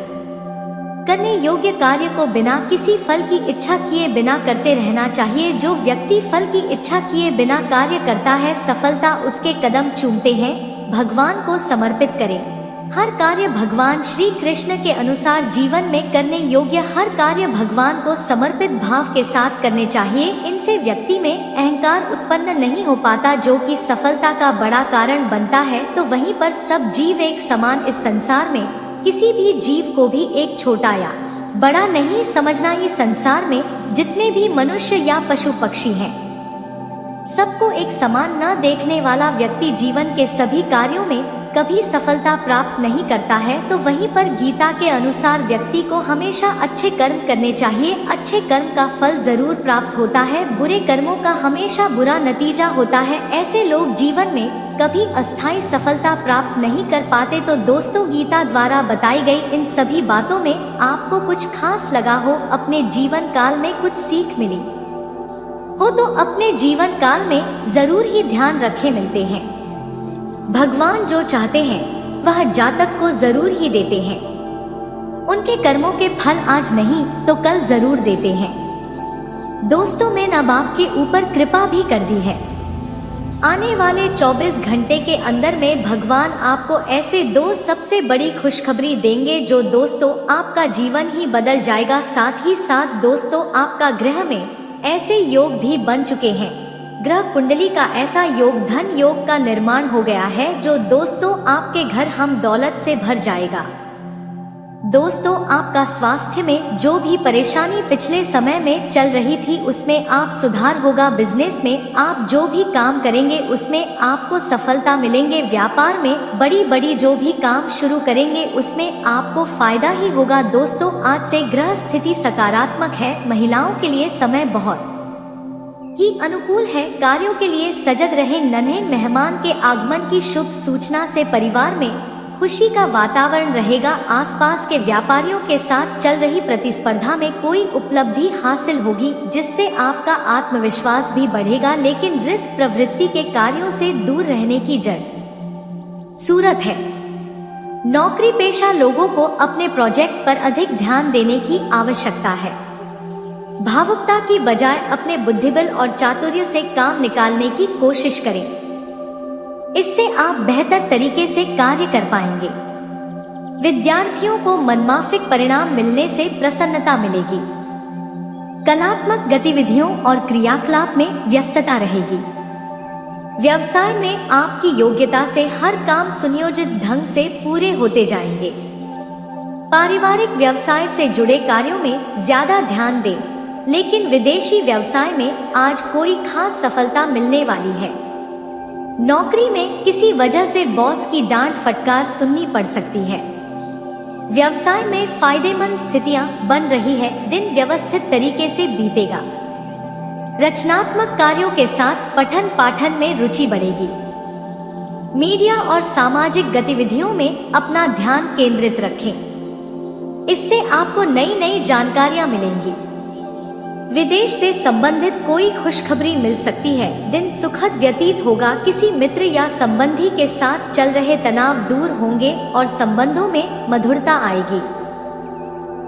करने योग्य कार्य को बिना किसी फल की इच्छा किए बिना करते रहना चाहिए। जो व्यक्ति फल की इच्छा किए बिना कार्य करता है, सफलता उसके कदम चूमते हैं। भगवान को समर्पित करें। हर कार्य भगवान श्री कृष्ण के अनुसार जीवन में करने योग्य हर कार्य भगवान को समर्पित भाव के साथ करने चाहिए। इनसे व्यक्ति में अहंकार उत्पन्न नहीं हो पाता, जो कि सफलता का बड़ा कारण बनता है। तो वहीं पर सब जीव एक समान। इस संसार में किसी भी जीव को भी एक छोटा या बड़ा नहीं समझना। इस संसार में जितने भी मनुष्य या पशु पक्षी हैं, सबको एक समान न देखने वाला व्यक्ति जीवन के सभी कार्यों में कभी सफलता प्राप्त नहीं करता है। तो वहीं पर गीता के अनुसार व्यक्ति को हमेशा अच्छे कर्म करने चाहिए। अच्छे कर्म का फल जरूर प्राप्त होता है, बुरे कर्मों का हमेशा बुरा नतीजा होता है। ऐसे लोग जीवन में कभी अस्थायी सफलता प्राप्त नहीं कर पाते। तो दोस्तों गीता द्वारा बताई गई इन सभी बातों में आपको कुछ खास लगा हो, अपने जीवन काल में कुछ सीख मिली हो तो अपने जीवन काल में जरूर ही ध्यान रखे मिलते हैं। भगवान जो चाहते हैं वह जातक को जरूर ही देते हैं। उनके कर्मों के फल आज नहीं तो कल जरूर देते हैं। दोस्तों, मैंने बाप के ऊपर कृपा भी कर दी है। आने वाले 24 घंटे के अंदर में भगवान आपको ऐसे दो सबसे बड़ी खुशखबरी देंगे जो दोस्तों आपका जीवन ही बदल जाएगा। साथ ही साथ दोस्तों, आपका ग्रह में ऐसे योग भी बन चुके हैं। ग्रह कुंडली का ऐसा योग धन योग का निर्माण हो गया है जो दोस्तों आपके घर हम दौलत से भर जाएगा। दोस्तों, आपका स्वास्थ्य में जो भी परेशानी पिछले समय में चल रही थी उसमें आप सुधार होगा। बिजनेस में आप जो भी काम करेंगे उसमें आपको सफलता मिलेंगे। व्यापार में बड़ी बड़ी जो भी काम शुरू करेंगे उसमें आपको फायदा ही होगा। दोस्तों, आज से ग्रह स्थिति सकारात्मक है। महिलाओं के लिए समय बहुत ही अनुकूल है। कार्यों के लिए सजग रहें। नन्हे मेहमान के आगमन की शुभ सूचना से परिवार में खुशी का वातावरण रहेगा। आसपास के व्यापारियों के साथ चल रही प्रतिस्पर्धा में कोई उपलब्धि हासिल होगी जिससे आपका आत्मविश्वास भी बढ़ेगा। लेकिन रिस्क प्रवृत्ति के कार्यों से दूर रहने की जरूरत है। नौकरी पेशा लोगों को अपने प्रोजेक्ट पर अधिक ध्यान देने की आवश्यकता है। भावुकता की बजाय अपने बुद्धिबल और चातुर्य से काम निकालने की कोशिश करें। इससे आप बेहतर तरीके से कार्य कर पाएंगे। विद्यार्थियों को मनमाफिक परिणाम मिलने से प्रसन्नता मिलेगी। कलात्मक गतिविधियों और क्रियाकलाप में व्यस्तता रहेगी। व्यवसाय में आपकी योग्यता से हर काम सुनियोजित ढंग से पूरे होते जाएंगे। पारिवारिक व्यवसाय से जुड़े कार्यों में ज्यादा ध्यान दें, लेकिन विदेशी व्यवसाय में आज कोई खास सफलता मिलने वाली है। नौकरी में किसी वजह से बॉस की डांट फटकार सुननी पड़ सकती है। व्यवसाय में फायदेमंद स्थितियां बन रही है। दिन व्यवस्थित तरीके से बीतेगा। रचनात्मक कार्यों के साथ पठन पाठन में रुचि बढ़ेगी। मीडिया और सामाजिक गतिविधियों में अपना ध्यान केंद्रित रखें। इससे आपको नई नई जानकारियां मिलेंगी। विदेश से संबंधित कोई खुशखबरी मिल सकती है। दिन सुखद व्यतीत होगा। किसी मित्र या संबंधी के साथ चल रहे तनाव दूर होंगे और संबंधों में मधुरता आएगी।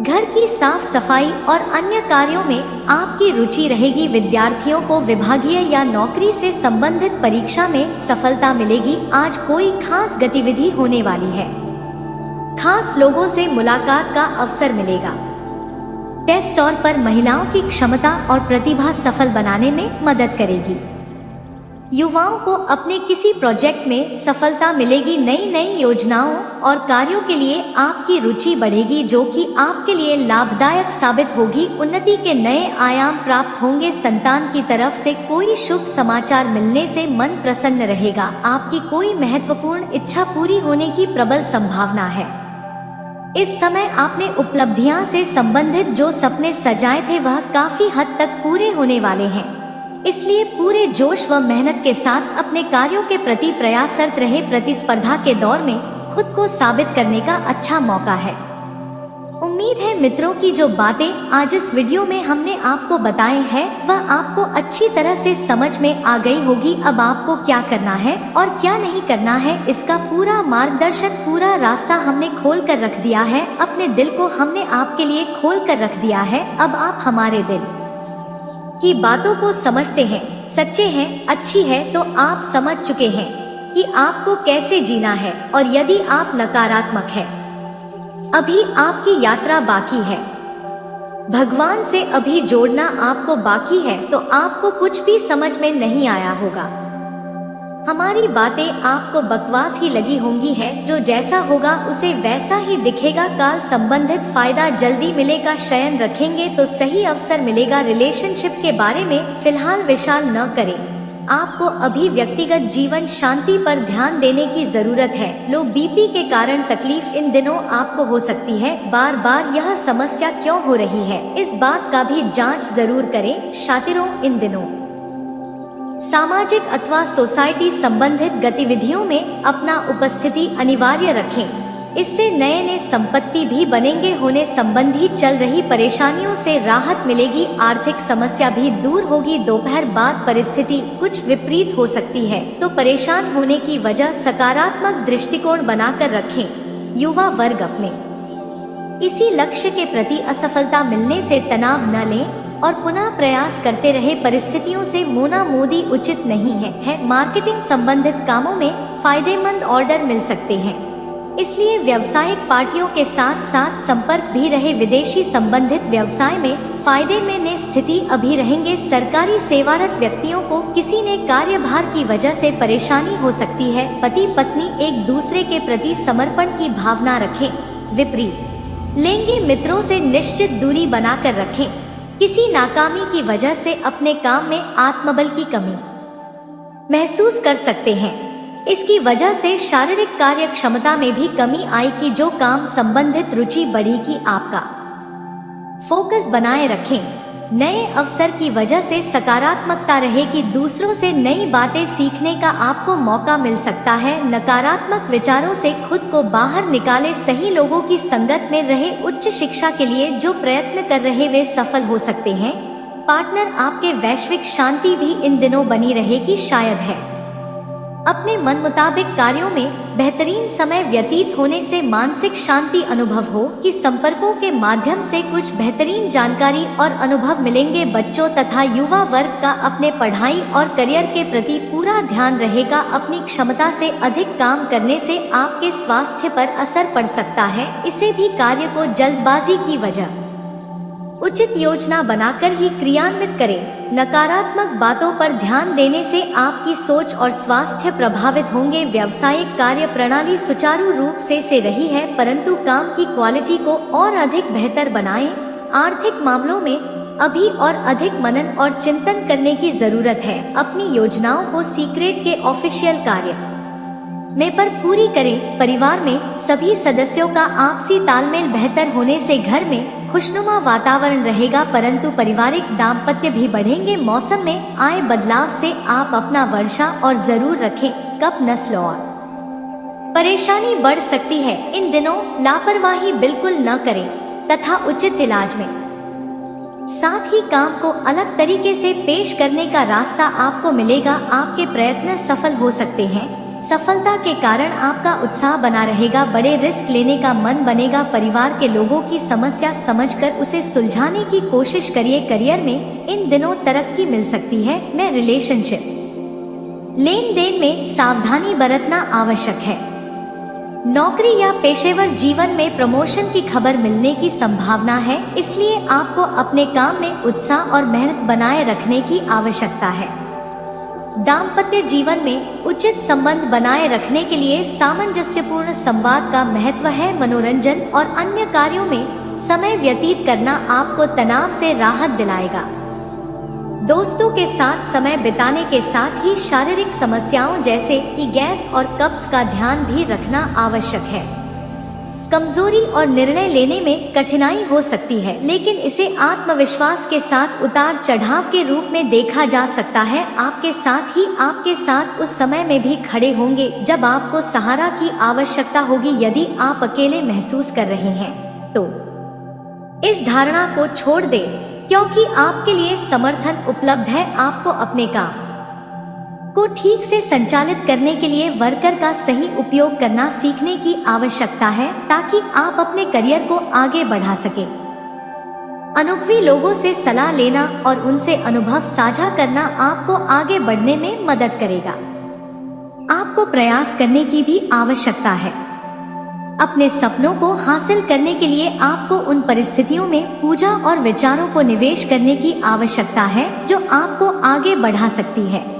घर की साफ सफाई और अन्य कार्यों में आपकी रुचि रहेगी। विद्यार्थियों को विभागीय या नौकरी से संबंधित परीक्षा में सफलता मिलेगी। आज कोई खास गतिविधि होने वाली है। खास लोगों से मुलाकात का अवसर मिलेगा। टेस्ट और पर महिलाओं की क्षमता और प्रतिभा सफल बनाने में मदद करेगी। युवाओं को अपने किसी प्रोजेक्ट में सफलता मिलेगी। नई नई योजनाओं और कार्यों के लिए आपकी रुचि बढ़ेगी जो कि आपके लिए लाभदायक साबित होगी। उन्नति के नए आयाम प्राप्त होंगे। संतान की तरफ से कोई शुभ समाचार मिलने से मन प्रसन्न रहेगा। आपकी कोई महत्वपूर्ण इच्छा पूरी होने की प्रबल संभावना है। इस समय आपने उपलब्धियां से संबंधित जो सपने सजाए थे वह काफी हद तक पूरे होने वाले हैं। इसलिए पूरे जोश व मेहनत के साथ अपने कार्यों के प्रति प्रयासरत रहे। प्रतिस्पर्धा के दौर में खुद को साबित करने का अच्छा मौका है। उम्मीद है मित्रों की जो बातें आज इस वीडियो में हमने आपको बताए हैं वह आपको अच्छी तरह से समझ में आ गई होगी। अब आपको क्या करना है और क्या नहीं करना है इसका पूरा मार्गदर्शक, पूरा रास्ता हमने खोल कर रख दिया है। अपने दिल को हमने आपके लिए खोल कर रख दिया है। अब आप हमारे दिल की बातों को समझते हैं, सच्चे हैं, अच्छी है तो आप समझ चुके हैं कि आपको कैसे जीना है। और यदि आप नकारात्मक है, अभी आपकी यात्रा बाकी है। भगवान से अभी जोड़ना आपको बाकी है तो आपको कुछ भी समझ में नहीं आया होगा। हमारी बातें आपको बकवास ही लगी होंगी है। जो जैसा होगा उसे वैसा ही दिखेगा। काल संबंधित फायदा जल्दी मिलेगा। शयन रखेंगे तो सही अवसर मिलेगा। रिलेशनशिप के बारे में फिलहाल विचार न करें। आपको अभी व्यक्तिगत जीवन शांति पर ध्यान देने की जरूरत है। लो बीपी के कारण तकलीफ इन दिनों आपको हो सकती है। बार बार यह समस्या क्यों हो रही है इस बात का भी जांच जरूर करें। शातिरों, इन दिनों सामाजिक अथवा सोसाइटी संबंधित गतिविधियों में अपना उपस्थिति अनिवार्य रखें। इससे नए नए संपत्ति भी बनेंगे। होने संबंधी चल रही परेशानियों से राहत मिलेगी। आर्थिक समस्या भी दूर होगी। दोपहर बाद परिस्थिति कुछ विपरीत हो सकती है तो परेशान होने की वजह सकारात्मक दृष्टिकोण बनाकर रखें। युवा वर्ग अपने किसी लक्ष्य के प्रति असफलता मिलने से तनाव न लें और पुनः प्रयास करते रहे। परिस्थितियों से मोना मोदी उचित नहीं है। मार्केटिंग संबंधित कामों में फायदेमंद ऑर्डर मिल सकते हैं, इसलिए व्यावसायिक पार्टियों के साथ साथ संपर्क भी रहे। विदेशी संबंधित व्यवसाय में फायदे में स्थिति अभी रहेंगे। सरकारी सेवारत व्यक्तियों को किसी ने कार्यभार की वजह से परेशानी हो सकती है। पति पत्नी एक दूसरे के प्रति समर्पण की भावना रखें। विपरीत लेंगे मित्रों से निश्चित दूरी बनाकर रखें। किसी नाकामी की वजह से अपने काम में आत्मबल की कमी महसूस कर सकते हैं। इसकी वजह से शारीरिक कार्य क्षमता में भी कमी आएगी। जो काम संबंधित रुचि बढ़ेगी। आपका फोकस बनाए रखें। नए अवसर की वजह से सकारात्मकता रहेगी। दूसरों से नई बातें सीखने का आपको मौका मिल सकता है। नकारात्मक विचारों से खुद को बाहर निकाले। सही लोगों की संगत में रहे। उच्च शिक्षा के लिए जो प्रयत्न कर रहे वे सफल हो सकते हैं। पार्टनर आपके वैश्विक शांति भी इन दिनों बनी रहेगी। शायद है अपने मन मुताबिक कार्यों में बेहतरीन समय व्यतीत होने से मानसिक शांति अनुभव हो कि संपर्कों के माध्यम से कुछ बेहतरीन जानकारी और अनुभव मिलेंगे। बच्चों तथा युवा वर्ग का अपने पढ़ाई और करियर के प्रति पूरा ध्यान रहेगा। अपनी क्षमता से अधिक काम करने से आपके स्वास्थ्य पर असर पड़ सकता है। इसे भी कार्य को जल्दबाजी की वजह उचित योजना बनाकर ही क्रियान्वित करें। नकारात्मक बातों पर ध्यान देने से आपकी सोच और स्वास्थ्य प्रभावित होंगे। व्यावसायिक कार्य प्रणाली सुचारू रूप से रही है, परंतु काम की क्वालिटी को और अधिक बेहतर बनाएं। आर्थिक मामलों में अभी और अधिक मनन और चिंतन करने की जरूरत है। अपनी योजनाओं को सीक्रेट के ऑफिशियल कार्य में पर पूरी करें। परिवार में सभी सदस्यों का आपसी तालमेल बेहतर होने से घर में खुशनुमा वातावरण रहेगा, परंतु पारिवारिक दाम्पत्य भी बढ़ेंगे। मौसम में आए बदलाव से आप अपना वर्षा और जरूर रखें। कप नस्ल और परेशानी बढ़ सकती है। इन दिनों लापरवाही बिल्कुल न करें तथा उचित इलाज में साथ ही काम को अलग तरीके से पेश करने का रास्ता आपको मिलेगा। आपके प्रयत्न सफल हो सकते हैं। सफलता के कारण आपका उत्साह बना रहेगा। बड़े रिस्क लेने का मन बनेगा। परिवार के लोगों की समस्या समझकर उसे सुलझाने की कोशिश करिए। करियर में इन दिनों तरक्की मिल सकती है। मैं रिलेशनशिप लेन देन में सावधानी बरतना आवश्यक है। नौकरी या पेशेवर जीवन में प्रमोशन की खबर मिलने की संभावना है, इसलिए आपको अपने काम में उत्साह और मेहनत बनाए रखने की आवश्यकता है। दाम्पत्य जीवन में उचित संबंध बनाए रखने के लिए सामंजस्यपूर्ण संवाद का महत्व है। मनोरंजन और अन्य कार्यों में समय व्यतीत करना आपको तनाव से राहत दिलाएगा। दोस्तों के साथ समय बिताने के साथ ही शारीरिक समस्याओं जैसे कि गैस और कब्ज का ध्यान भी रखना आवश्यक है। कमजोरी और निर्णय लेने में कठिनाई हो सकती है, लेकिन इसे आत्मविश्वास के साथ उतार चढ़ाव के रूप में देखा जा सकता है। आपके साथ उस समय में भी खड़े होंगे जब आपको सहारा की आवश्यकता होगी। यदि आप अकेले महसूस कर रहे हैं तो इस धारणा को छोड़ दें, क्योंकि आपके लिए समर्थन उपलब्ध है। आपको अपने काम को ठीक से संचालित करने के लिए वर्कर का सही उपयोग करना सीखने की आवश्यकता है, ताकि आप अपने करियर को आगे बढ़ा सकें। अनुभवी लोगों से सलाह लेना और उनसे अनुभव साझा करना आपको आगे बढ़ने में मदद करेगा। आपको प्रयास करने की भी आवश्यकता है। अपने सपनों को हासिल करने के लिए आपको उन परिस्थितियों में ऊर्जा और विचारों को निवेश करने की आवश्यकता है जो आपको आगे बढ़ा सकती है।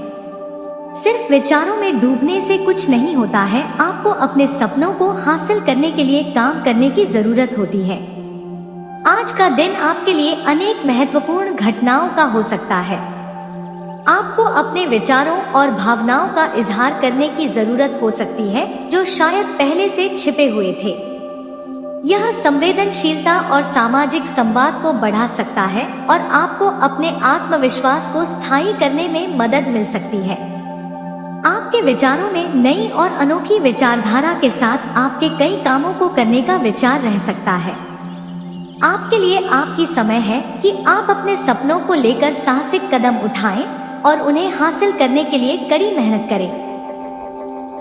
सिर्फ विचारों में डूबने से कुछ नहीं होता है। आपको अपने सपनों को हासिल करने के लिए काम करने की जरूरत होती है। आज का दिन आपके लिए अनेक महत्वपूर्ण घटनाओं का हो सकता है। आपको अपने विचारों और भावनाओं का इजहार करने की जरूरत हो सकती है जो शायद पहले से छिपे हुए थे। यह संवेदनशीलता और सामाजिक संवाद को बढ़ा सकता है और आपको अपने आत्मविश्वास को स्थायी करने में मदद मिल सकती है। आपके विचारों में नई और अनोखी विचारधारा के साथ आपके कई कामों को करने का विचार रह सकता है। आपके लिए आपकी समय है कि आप अपने सपनों को लेकर साहसिक कदम उठाएं और उन्हें हासिल करने के लिए कड़ी मेहनत करें।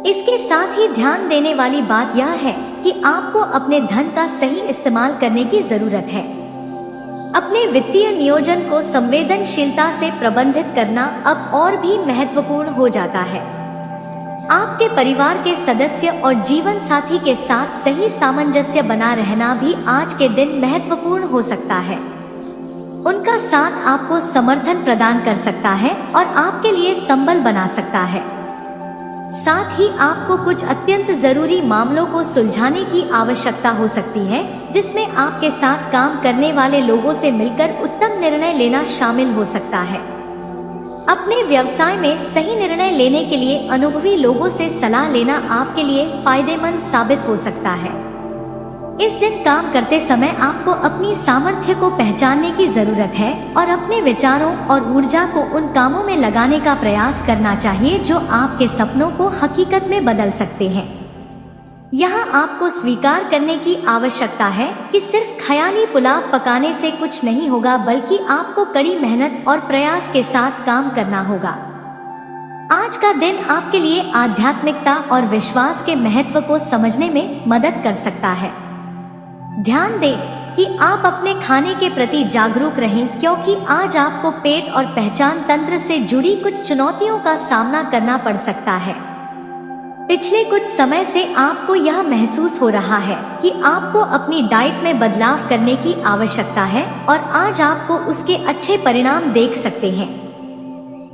इसके साथ ही ध्यान देने वाली बात यह है कि आपको अपने धन का सही इस्तेमाल करने की जरूरत है। अपने वित्तीय नियोजन को संवेदनशीलता से प्रबंधित करना अब और भी महत्वपूर्ण हो जाता है। आपके परिवार के सदस्य और जीवन साथी के साथ सही सामंजस्य बना रहना भी आज के दिन महत्वपूर्ण हो सकता है। उनका साथ आपको समर्थन प्रदान कर सकता है और आपके लिए संबल बना सकता है। साथ ही आपको कुछ अत्यंत जरूरी मामलों को सुलझाने की आवश्यकता हो सकती है, जिसमें आपके साथ काम करने वाले लोगों से मिलकर उत्तम निर्णय लेना शामिल हो सकता है। अपने व्यवसाय में सही निर्णय लेने के लिए अनुभवी लोगों से सलाह लेना आपके लिए फायदेमंद साबित हो सकता है। इस दिन काम करते समय आपको अपनी सामर्थ्य को पहचानने की जरूरत है और अपने विचारों और ऊर्जा को उन कामों में लगाने का प्रयास करना चाहिए जो आपके सपनों को हकीकत में बदल सकते हैं। यहाँ आपको स्वीकार करने की आवश्यकता है कि सिर्फ ख्याली पुलाव पकाने से कुछ नहीं होगा, बल्कि आपको कड़ी मेहनत और प्रयास के साथ काम करना होगा। आज का दिन आपके लिए आध्यात्मिकता और विश्वास के महत्व को समझने में मदद कर सकता है। ध्यान दें कि आप अपने खाने के प्रति जागरूक रहें, क्योंकि आज आपको पेट और पहचान तंत्र से जुड़ी कुछ चुनौतियों का सामना करना पड़ सकता है। पिछले कुछ समय से आपको यह महसूस हो रहा है कि आपको अपनी डाइट में बदलाव करने की आवश्यकता है और आज आपको उसके अच्छे परिणाम देख सकते हैं।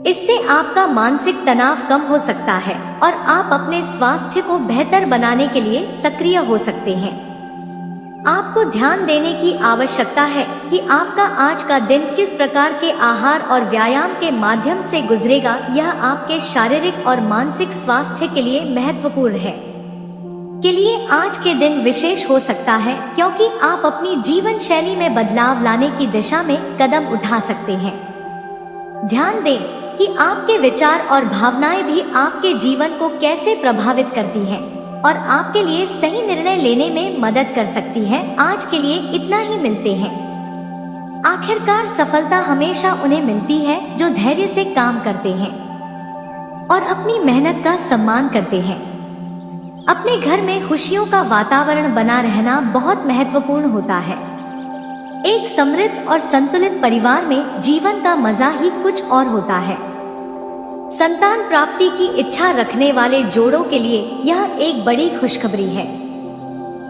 इससे आपका मानसिक तनाव कम हो सकता है और आप अपने स्वास्थ्य को बेहतर बनाने के लिए सक्रिय हो सकते हैं। आपको ध्यान देने की आवश्यकता है कि आपका आज का दिन किस प्रकार के आहार और व्यायाम के माध्यम से गुजरेगा। यह आपके शारीरिक और मानसिक स्वास्थ्य के लिए महत्वपूर्ण है। के लिए आज के दिन विशेष हो सकता है, क्योंकि आप अपनी जीवन शैली में बदलाव लाने की दिशा में कदम उठा सकते हैं। ध्यान दें कि आपके विचार और भावनाएं भी आपके जीवन को कैसे प्रभावित करती हैं और आपके लिए सही निर्णय लेने में मदद कर सकती है। आज के लिए इतना ही, मिलते हैं। आखिरकार सफलता हमेशा उन्हें मिलती है जो धैर्य से काम करते हैं और अपनी मेहनत का सम्मान करते हैं। अपने घर में खुशियों का वातावरण बना रहना बहुत महत्वपूर्ण होता है। एक समृद्ध और संतुलित परिवार में जीवन का मजा ही कुछ और होता है। संतान प्राप्ति की इच्छा रखने वाले जोड़ों के लिए यह एक बड़ी खुशखबरी है।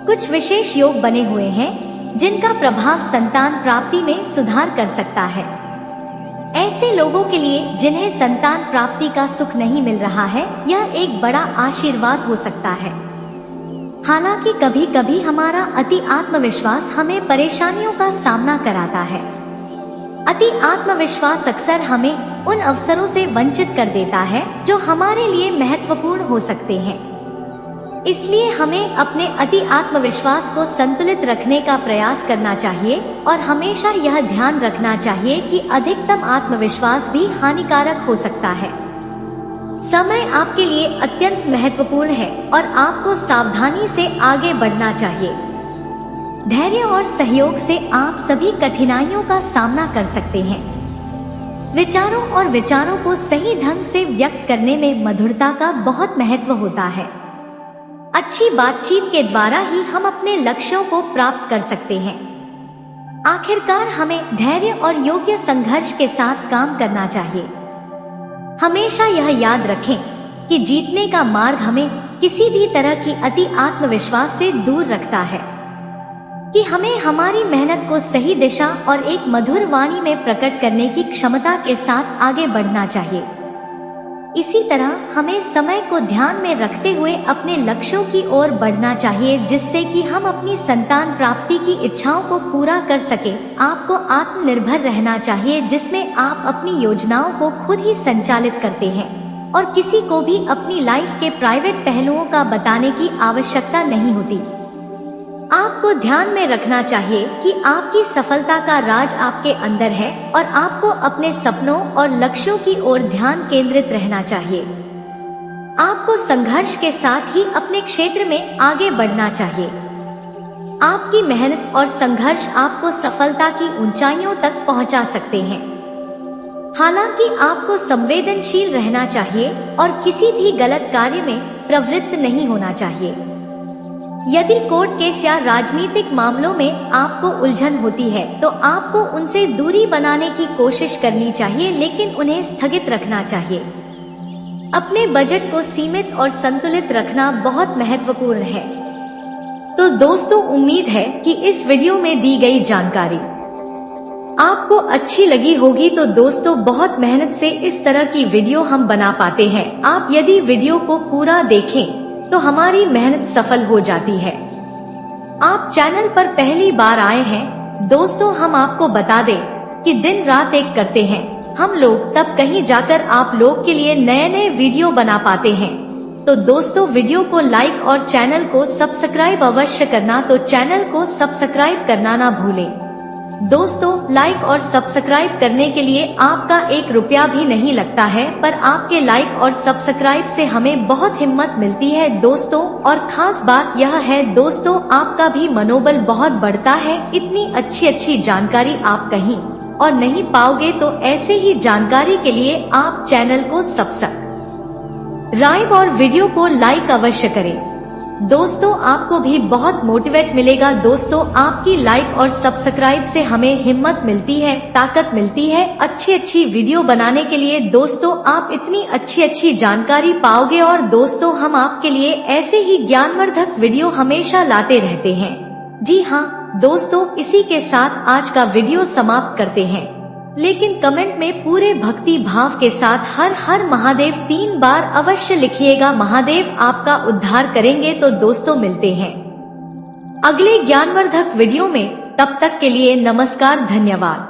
कुछ विशेष योग बने हुए हैं जिनका प्रभाव संतान प्राप्ति में सुधार कर सकता है। ऐसे लोगों के लिए जिन्हें संतान प्राप्ति का सुख नहीं मिल रहा है, यह एक बड़ा आशीर्वाद हो सकता है। हालांकि कभी कभी हमारा अति आत्मविश्वास हमें परेशानियों का सामना कराता है। अति आत्मविश्वास अक्सर हमें उन अवसरों से वंचित कर देता है जो हमारे लिए महत्वपूर्ण हो सकते हैं। इसलिए हमें अपने अति आत्मविश्वास को संतुलित रखने का प्रयास करना चाहिए और हमेशा यह ध्यान रखना चाहिए कि अधिकतम आत्मविश्वास भी हानिकारक हो सकता है। समय आपके लिए अत्यंत महत्वपूर्ण है और आपको सावधानी से आगे बढ़ना चाहिए। धैर्य और सहयोग से आप सभी कठिनाइयों का सामना कर सकते हैं। विचारों और विचारों को सही ढंग से व्यक्त करने में मधुरता का बहुत महत्व होता है। अच्छी बातचीत के द्वारा ही हम अपने लक्ष्यों को प्राप्त कर सकते हैं। आखिरकार हमें धैर्य और योग्य संघर्ष के साथ काम करना चाहिए। हमेशा यह याद रखें कि जीतने का मार्ग हमें किसी भी तरह की अति आत्मविश्वास से दूर रखता है, कि हमें हमारी मेहनत को सही दिशा और एक मधुर वाणी में प्रकट करने की क्षमता के साथ आगे बढ़ना चाहिए। इसी तरह हमें समय को ध्यान में रखते हुए अपने लक्ष्यों की ओर बढ़ना चाहिए, जिससे कि हम अपनी संतान प्राप्ति की इच्छाओं को पूरा कर सके। आपको आत्मनिर्भर रहना चाहिए, जिसमें आप अपनी योजनाओं को खुद ही संचालित करते हैं और किसी को भी अपनी लाइफ के प्राइवेट पहलुओं का बताने की आवश्यकता नहीं होती। आपको ध्यान में रखना चाहिए कि आपकी सफलता का राज आपके अंदर है और आपको अपने सपनों और लक्ष्यों की ओर ध्यान केंद्रित रहना चाहिए। आपको संघर्ष के साथ ही अपने क्षेत्र में आगे बढ़ना चाहिए। आपकी मेहनत और संघर्ष आपको सफलता की ऊंचाइयों तक पहुंचा सकते हैं। हालांकि आपको संवेदनशील रहना चाहिए और किसी भी गलत कार्य में प्रवृत्त नहीं होना चाहिए। यदि कोर्ट केस या राजनीतिक मामलों में आपको उलझन होती है तो आपको उनसे दूरी बनाने की कोशिश करनी चाहिए, लेकिन उन्हें स्थगित रखना चाहिए। अपने बजट को सीमित और संतुलित रखना बहुत महत्वपूर्ण है। तो दोस्तों, उम्मीद है कि इस वीडियो में दी गई जानकारी आपको अच्छी लगी होगी। तो दोस्तों, बहुत मेहनत से इस तरह की वीडियो हम बना पाते हैं। आप यदि वीडियो को पूरा देखें तो हमारी मेहनत सफल हो जाती है। आप चैनल पर पहली बार आए हैं दोस्तों, हम आपको बता दें कि दिन रात एक करते हैं हम लोग, तब कहीं जाकर आप लोग के लिए नए नए वीडियो बना पाते हैं। तो दोस्तों, वीडियो को लाइक और चैनल को सब्सक्राइब अवश्य करना। तो चैनल को सब्सक्राइब करना ना भूलें। दोस्तों, लाइक और सब्सक्राइब करने के लिए आपका 1 रुपया भी नहीं लगता है, पर आपके लाइक और सब्सक्राइब से हमें बहुत हिम्मत मिलती है दोस्तों। और खास बात यह है दोस्तों, आपका भी मनोबल बहुत बढ़ता है। इतनी अच्छी जानकारी आप कहीं और नहीं पाओगे। तो ऐसे ही जानकारी के लिए आप चैनल को सब्सक्राइब और वीडियो को लाइक अवश्य करें। दोस्तों, आपको भी बहुत मोटिवेट मिलेगा। दोस्तों, आपकी लाइक और सब्सक्राइब से हमें हिम्मत मिलती है, ताकत मिलती है अच्छी वीडियो बनाने के लिए। दोस्तों, आप इतनी अच्छी जानकारी पाओगे और दोस्तों, हम आपके लिए ऐसे ही ज्ञानवर्धक वीडियो हमेशा लाते रहते हैं। जी हाँ दोस्तों, इसी के साथ आज का वीडियो समाप्त करते हैं, लेकिन कमेंट में पूरे भक्ति भाव के साथ हर हर महादेव 3 बार अवश्य लिखिएगा। महादेव आपका उद्धार करेंगे। तो दोस्तों, मिलते हैं अगले ज्ञानवर्धक वीडियो में। तब तक के लिए नमस्कार, धन्यवाद।